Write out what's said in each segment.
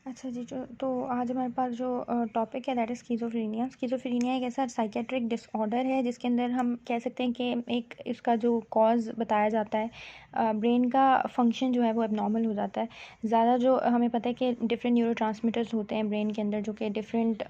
अच्छा जी, तो आज हमारे पास जो टॉपिक है दैट इज़ स्किज़ोफ्रेनिया। स्किज़ोफ्रेनिया एक ऐसा साइकेट्रिक डिसऑर्डर है जिसके अंदर हम कह सकते हैं कि एक इसका जो कॉज़ बताया जाता है, ब्रेन का फंक्शन जो है वो एबनॉर्मल हो जाता है। ज़्यादा जो हमें पता है कि डिफरेंट न्यूरोट्रांसमीटर्स होते हैं ब्रेन के अंदर जो कि डिफरेंट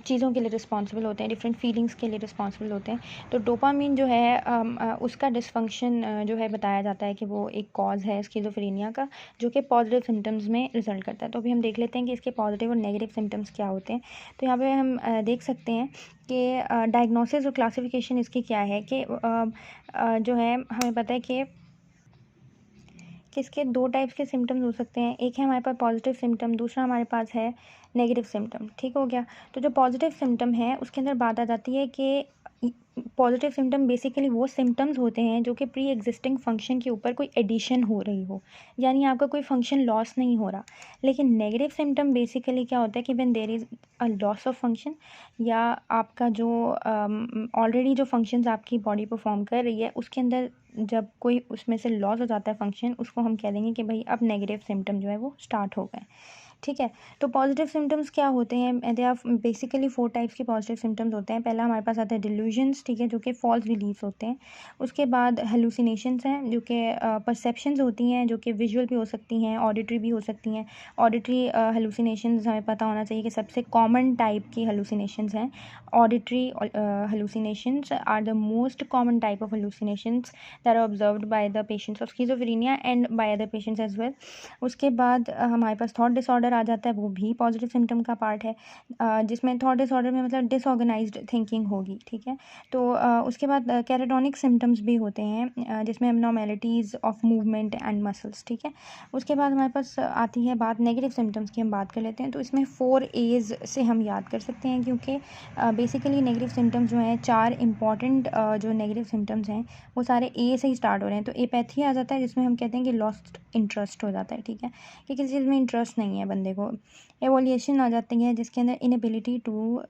चीज़ों के लिए रिस्पॉन्सिबल होते हैं, डिफरेंट फीलिंग्स के लिए रिस्पॉन्सिबल होते हैं। तो डोपामिन जो है उसका डिसफंक्शन जो है बताया जाता है कि वो एक कॉज़ है स्किज़ोफ्रेनिया का, जो कि पॉजिटिव सिम्टम्स में रिजल्ट करता है। तो अभी हम देख लेते हैं कि इसके पॉजिटिव और नेगेटिव सिम्टम्स क्या होते हैं। तो यहाँ पे हम देख सकते हैं कि डायग्नोसिस और क्लासिफिकेशन इसकी क्या है कि जो है हमें पता है कि इसके दो टाइप्स के सिम्टम्स हो सकते हैं। एक है हमारे पास पॉजिटिव सिम्टम, दूसरा हमारे पास है नेगेटिव सिम्टम। ठीक हो गया। तो जो पॉजिटिव सिम्टम है उसके अंदर बात आ जाती है कि पॉजिटिव सिम्टम बेसिकली वो सिम्टम्स होते हैं जो कि प्री एग्जिस्टिंग फंक्शन के ऊपर कोई एडिशन हो रही हो, यानी आपका कोई फंक्शन लॉस नहीं हो रहा। लेकिन नेगेटिव सिम्टम बेसिकली क्या होता है कि when there is a loss of function, या आपका जो ऑलरेडी जो फंक्शंस आपकी बॉडी परफॉर्म कर रही है उसके अंदर जब कोई उसमें से लॉस हो जाता है फंक्शन, उसको हम कह देंगे कि भाई अब नेगेटिव सिम्टम जो है वो स्टार्ट हो गए। ठीक है। तो पॉजिटिव सिम्टम्स क्या होते हैं? दे आर बेसिकली 4 टाइप्स के पॉजिटिव सिम्टम्स होते हैं। पहला हमारे पास आता है डिल्यूजन्स, ठीक है, जो कि फॉल्स बिलीफ्स होते हैं। उसके बाद हेलुसिनेशंस हैं जो कि परसेप्शंस होती हैं, जो कि विजुअल भी हो सकती हैं, ऑडिटरी भी हो सकती हैं। ऑडिटरी हेलुसिनेशंस हमें पता होना चाहिए कि सबसे कॉमन टाइप की हेलुसिनेशंस हैं। Auditory hallucinations are the most common type of hallucinations that are observed by the patients of schizophrenia and by other patients as well. उसके बाद हमारे पास थॉट डिसऑर्डर आ जाता है, वो भी पॉजिटिव सिम्टम का पार्ट है, जिसमें थॉट डिसऑर्डर में मतलब डिसऑर्गेनाइज्ड थिंकिंग होगी। ठीक है। तो उसके बाद कैटाटोनिक सिम्टम्स भी होते हैं, जिसमें abnormalities of movement and muscles. ठीक है। उसके बाद हमारे पास आती है बात नेगेटिव सिम्टम्स की, हम बात कर लेते हैं। तो इसमें 4 एज से हम याद कर सकते हैं, क्योंकि बेसिकली नेगेटिव सिम्टम्स जो हैं, 4 इंपॉर्टेंट जो नेगेटिव सिम्टम्स हैं वो सारे ए से ही स्टार्ट हो रहे हैं। तो एपैथी आ जाता है, जिसमें हम कहते हैं कि लॉस्ट इंटरेस्ट हो जाता है। ठीक है, कि किसी चीज़ में इंटरेस्ट नहीं है बंदे को। एवोल्यूशन आ जाती है, जिसके अंदर inability to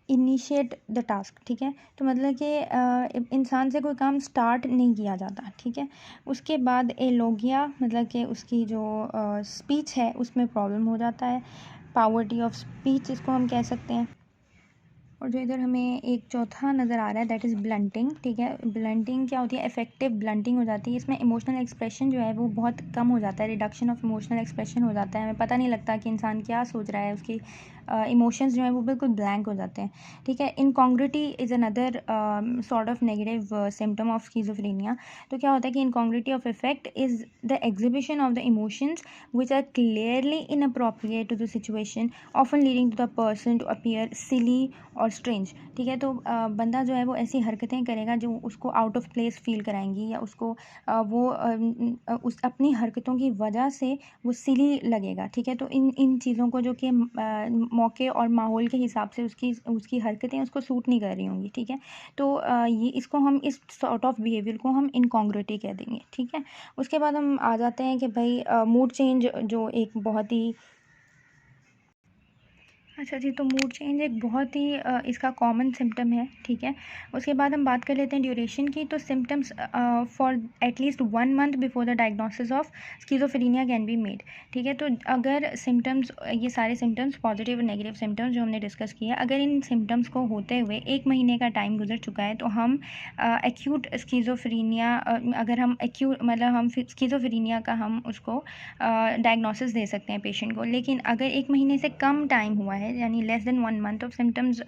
initiate the task. ठीक है। तो मतलब कि इंसान से कोई काम स्टार्ट नहीं किया जाता। ठीक है। उसके बाद एलोगिया, मतलब कि उसकी जो स्पीच है उसमें प्रॉब्लम हो जाता है। पावर्टी ऑफ स्पीच इसको हम कह सकते हैं। और जो इधर हमें एक चौथा नज़र आ रहा है दैट इज़ ब्लंटिंग। ठीक है। ब्लंटिंग क्या होती है? इफेक्टिव ब्लंटिंग हो जाती है। इसमें इमोशनल एक्सप्रेशन जो है वो बहुत कम हो जाता है, रिडक्शन ऑफ इमोशनल एक्सप्रेशन हो जाता है। हमें पता नहीं लगता कि इंसान क्या सोच रहा है, उसकी इमोशंस जो है वो बिल्कुल ब्लैंक हो जाते हैं। ठीक है। Incongruity is another sort of negative symptom of schizophrenia. तो क्या होता है कि incongruity of affect is the exhibition of the emotions which are clearly inappropriate to the situation, often leading to the person to appear silly और strange. ठीक है। तो बंदा जो है वो ऐसी हरकतें करेगा जो उसको आउट ऑफ प्लेस फील कराएंगी, या उसको उस अपनी हरकतों की वजह से वो सिली लगेगा। ठीक है। तो इन इन चीज़ों को जो कि मौके और माहौल के हिसाब से उसकी उसकी हरकतें उसको सूट नहीं कर रही होंगी। ठीक है। तो ये इसको हम इस सॉर्ट ऑफ बिहेवियर को हम इनकॉन्ग्रुइटी कह देंगे। ठीक है। उसके बाद हम आ जाते हैं कि भाई मूड चेंज जो एक बहुत ही अच्छा जी, तो मूड चेंज एक बहुत ही इसका कॉमन सिम्टम है। ठीक है। उसके बाद हम बात कर लेते हैं ड्यूरेशन की। तो symptoms for at least 1 month before the diagnosis of schizophrenia can be made. ठीक है। तो अगर सिम्टम्स, ये सारे सिम्टम्स पॉजिटिव और नेगेटिव सिम्टम्स जो हमने डिस्कस किया, अगर इन सिम्टम्स को होते हुए 1 महीने का टाइम गुजर चुका है तो हम एक्यूट स्किज़ोफ्रेनिया, अगर हम एक्यूट मतलब हम स्किज़ोफ्रेनिया का हम उसको डायग्नोसिस दे सकते हैं पेशेंट को। लेकिन अगर 1 महीने से कम टाइम हुआ है, यानी less than 1 month of symptoms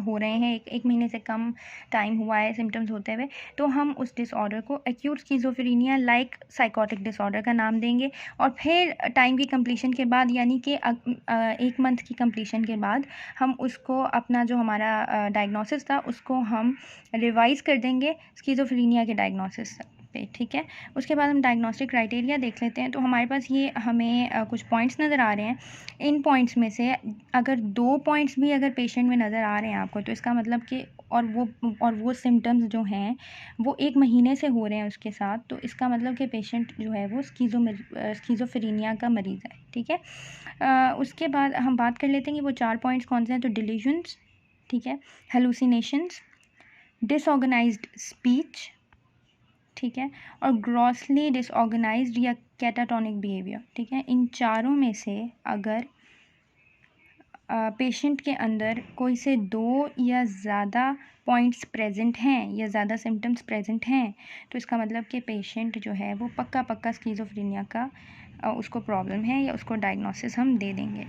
हो रहे हैं, एक महीने से कम टाइम हुआ है सिम्टम्स होते हुए, तो हम उस डिसऑर्डर को acute schizophrenia like psychotic disorder का नाम देंगे। और फिर टाइम की कंप्लीशन के बाद, यानी कि 1 मंथ की कंप्लीशन के बाद, हम उसको अपना जो हमारा डायग्नोसिस था उसको हम रिवाइज़ कर देंगे स्किज़ोफ्रेनिया के डायग्नोसिस पे। ठीक है। उसके बाद हम डायग्नोस्टिक क्राइटेरिया देख लेते हैं। तो हमारे पास ये हमें कुछ पॉइंट्स नज़र आ रहे हैं। इन पॉइंट्स में से अगर 2 पॉइंट्स भी अगर पेशेंट में नज़र आ रहे हैं आपको, तो इसका मतलब कि और वो सिम्टम्स जो हैं वो 1 महीने से हो रहे हैं उसके साथ, तो इसका मतलब कि पेशेंट जो है वो स्किज़ोफ्रेनिया का मरीज़ है। ठीक है। उसके बाद हम बात कर लेते हैं कि वो 4 पॉइंट्स कौन से हैं। तो डिल्यूजन्स, ठीक है, हेलुसिनेशंस, डिसऑर्गेनाइज्ड स्पीच, ठीक है, और ग्रॉसली डिसऑर्गेनाइज्ड या कैटाटोनिक बिहेवियर, ठीक है। इन चारों में से अगर पेशेंट के अंदर कोई से 2 या ज़्यादा पॉइंट्स प्रेजेंट हैं या ज़्यादा सिम्टम्स प्रेजेंट हैं, तो इसका मतलब कि पेशेंट जो है वो पक्का स्किज़ोफ्रेनिया का उसको प्रॉब्लम है या उसको डायग्नोसिस हम दे देंगे।